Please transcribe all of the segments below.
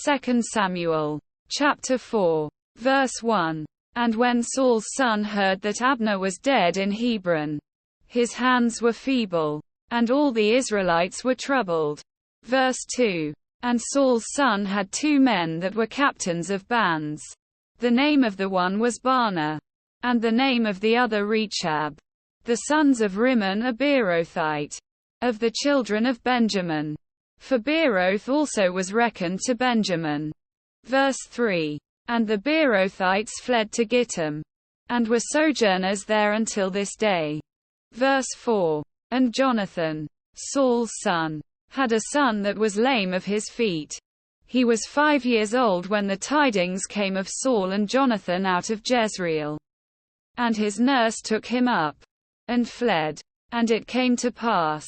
2 Samuel chapter 4, verse 1. And when Saul's son heard that Abner was dead in Hebron, his hands were feeble, and all the Israelites were troubled. Verse 2. And Saul's son had 2 men that were captains of bands. The name of the one was Baanah, and the name of the other Rechab. The sons of Rimmon a Beerothite, of the children of Benjamin. For Beeroth also was reckoned to Benjamin. Verse 3. And the Beerothites fled to Gittim, and were sojourners there until this day. Verse 4. And Jonathan, Saul's son, had a son that was lame of his feet. He was 5 years old when the tidings came of Saul and Jonathan out of Jezreel. And his nurse took him up, and fled. And it came to pass,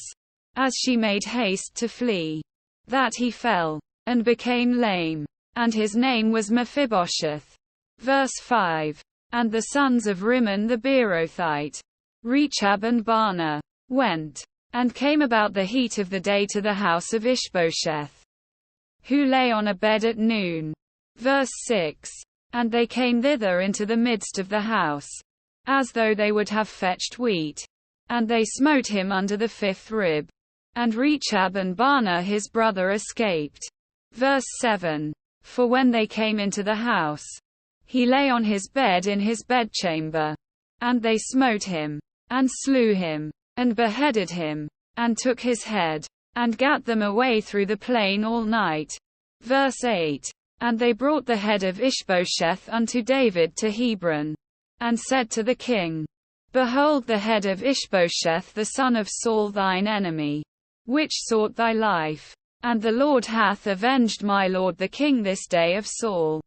as she made haste to flee, that he fell, and became lame. And his name was Mephibosheth. Verse 5. And the sons of Rimmon the Beerothite, Rechab and Baanah, went, and came about the heat of the day to the house of Ishbosheth, who lay on a bed at noon. Verse 6. And they came thither into the midst of the house, as though they would have fetched wheat. And they smote him under the 5th rib. And Rechab and Baanah his brother escaped. Verse 7. For when they came into the house, he lay on his bed in his bedchamber. And they smote him, and slew him, and beheaded him, and took his head, and gat them away through the plain all night. Verse 8. And they brought the head of Ishbosheth unto David to Hebron, and said to the king, Behold the head of Ishbosheth the son of Saul thine enemy, which sought thy life. And the Lord hath avenged my lord the king this day of Saul,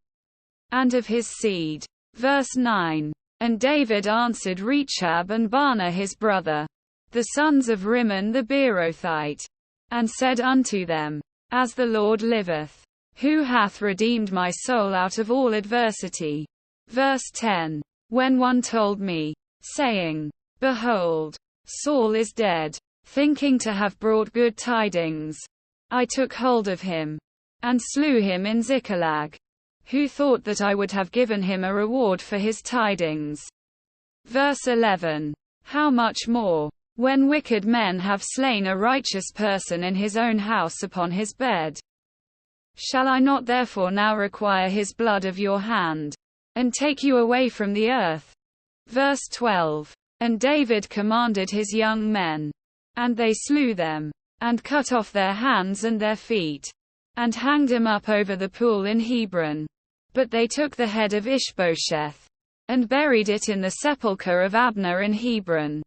and of his seed. Verse 9. And David answered Rechab and Baanah his brother, the sons of Rimmon the Beerothite, and said unto them, As the Lord liveth, who hath redeemed my soul out of all adversity. Verse 10. When one told me, saying, Behold, Saul is dead, thinking to have brought good tidings, I took hold of him, and slew him in Ziklag, who thought that I would have given him a reward for his tidings. Verse 11. How much more, when wicked men have slain a righteous person in his own house upon his bed? Shall I not therefore now require his blood of your hand, and take you away from the earth? Verse 12. And David commanded his young men, and they slew them, and cut off their hands and their feet, and hanged him up over the pool in Hebron. But they took the head of Ishbosheth, and buried it in the sepulchre of Abner in Hebron.